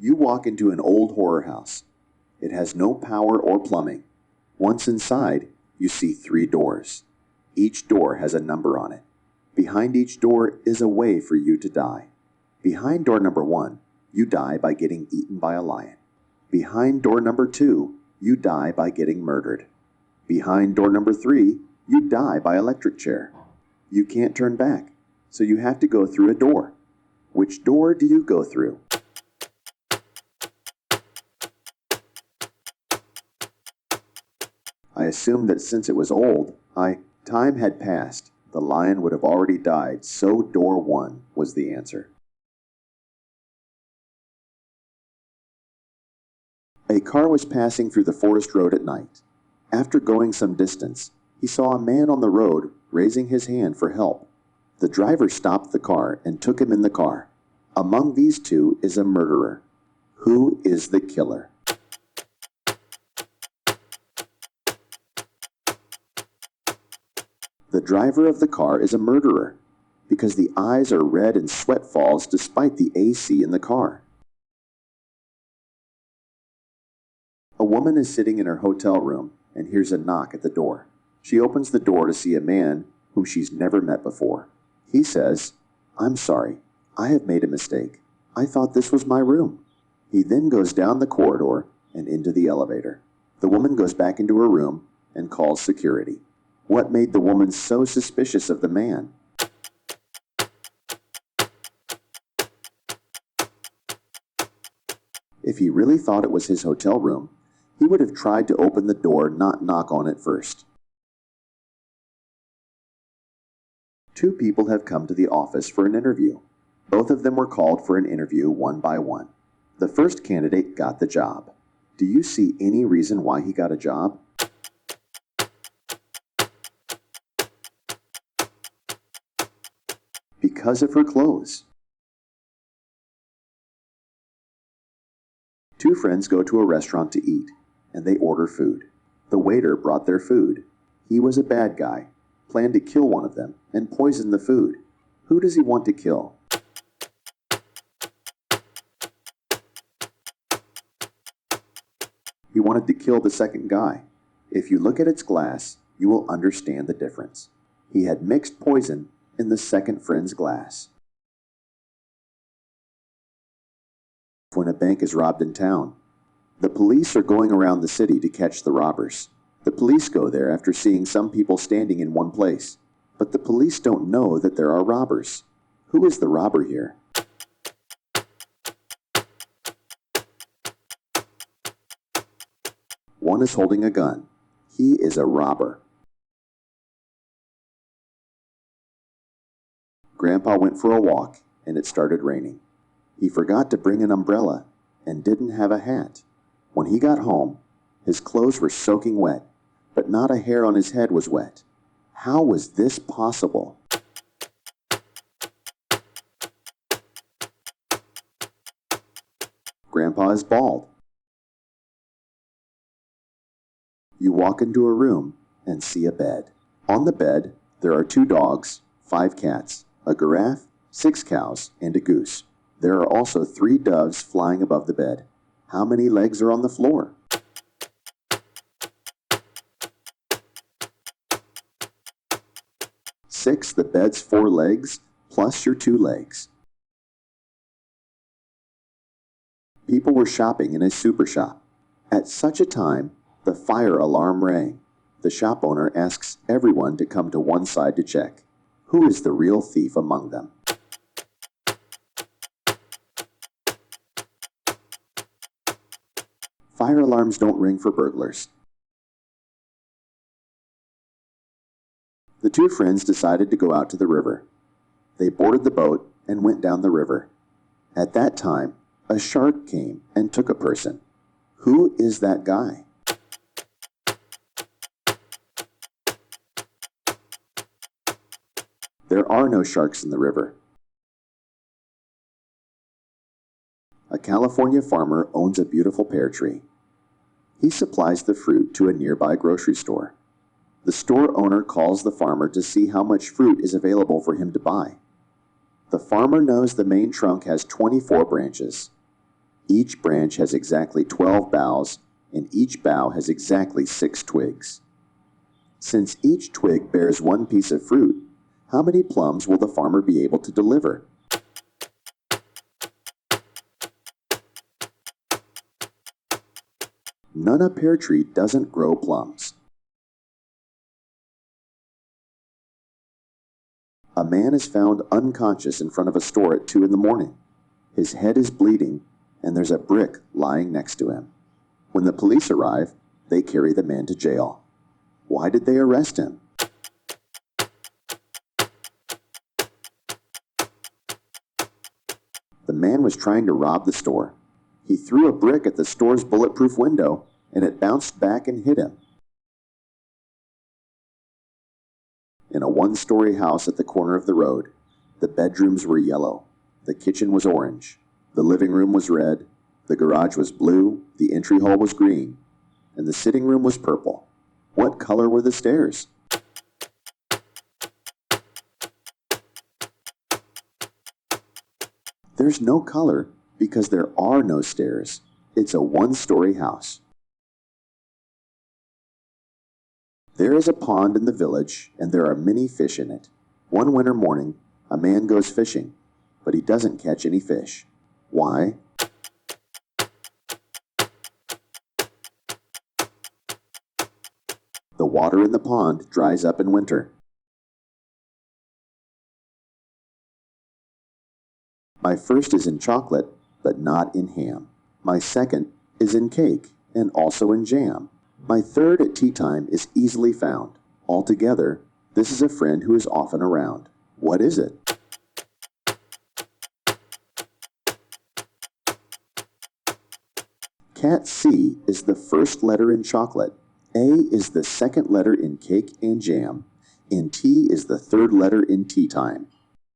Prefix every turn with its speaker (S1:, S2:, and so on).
S1: You walk into an old horror house. It has no power or plumbing. Once inside, you see 3 doors. Each door has a number on it. Behind each door is a way for you to die. Behind door number 1, you die by getting eaten by a lion. Behind door number 2, you die by getting murdered. Behind door number 3, you die by electric chair. You can't turn back, so you have to go through a door. Which door do you go through? I assumed that since it was old, time had passed. The lion would have already died, so door 1 was the answer. A car was passing through the forest road at night. After going some distance, he saw a man on the road raising his hand for help. The driver stopped the car and took him in the car. Among these 2 is a murderer. Who is the killer? The driver of the car is a murderer because the eyes are red and sweat falls despite the AC in the car. A woman is sitting in her hotel room and hears a knock at the door. She opens the door to see a man whom she's never met before. He says, "I'm sorry, I have made a mistake. I thought this was my room." He then goes down the corridor and into the elevator. The woman goes back into her room and calls security. What made the woman so suspicious of the man? If he really thought it was his hotel room, he would have tried to open the door, not knock on it first. 2 people have come to the office for an interview. Both of them were called for an interview one by one. The first candidate got the job. Do you see any reason why he got a job? Because of her clothes. 2 friends go to a restaurant to eat, and they order food. The waiter brought their food. He was a bad guy, planned to kill one of them, and poison the food. Who does he want to kill? He wanted to kill the second guy. If you look at its glass, you will understand the difference. He had mixed poison in the second friend's glass. When a bank is robbed in town, the police are going around the city to catch the robbers. The police go there after seeing some people standing in one place, but the police don't know that there are robbers. Who is the robber here? One is holding a gun. He is a robber. Grandpa went for a walk, and it started raining. He forgot to bring an umbrella and didn't have a hat. When he got home, his clothes were soaking wet, but not a hair on his head was wet. How was this possible? Grandpa is bald. You walk into a room and see a bed. On the bed, there are 2 dogs, 5 cats, a giraffe, 6 cows, and a goose. There are also 3 doves flying above the bed. How many legs are on the floor? Six, the bed's 4 legs, plus your 2 legs. People were shopping in a super shop. At such a time, the fire alarm rang. The shop owner asks everyone to come to one side to check. Who is the real thief among them? Fire alarms don't ring for burglars. The 2 friends decided to go out to the river. They boarded the boat and went down the river. At that time, a shark came and took a person. Who is that guy? There are no sharks in the river. A California farmer owns a beautiful pear tree. He supplies the fruit to a nearby grocery store. The store owner calls the farmer to see how much fruit is available for him to buy. The farmer knows the main trunk has 24 branches. Each branch has exactly 12 boughs, and each bough has exactly 6 twigs. Since each twig bears one piece of fruit, how many plums will the farmer be able to deliver? None a pear tree doesn't grow plums. A man is found unconscious in front of a store at 2 in the morning. His head is bleeding, and there's a brick lying next to him. When the police arrive, they carry the man to jail. Why did they arrest him? The man was trying to rob the store. He threw a brick at the store's bulletproof window, and it bounced back and hit him. In a one-story house at the corner of the road, the bedrooms were yellow, the kitchen was orange, the living room was red, the garage was blue, the entry hall was green, and the sitting room was purple. What color were the stairs? There's no color because there are no stairs. It's a one-story house. There is a pond in the village, and there are many fish in it. One winter morning, a man goes fishing, but he doesn't catch any fish. Why? The water in the pond dries up in winter. My first is in chocolate, but not in ham. My second is in cake, and also in jam. My third at tea time is easily found. Altogether, this is a friend who is often around. What is it? Cat C is the first letter in chocolate. A is the second letter in cake and jam, and T is the third letter in tea time.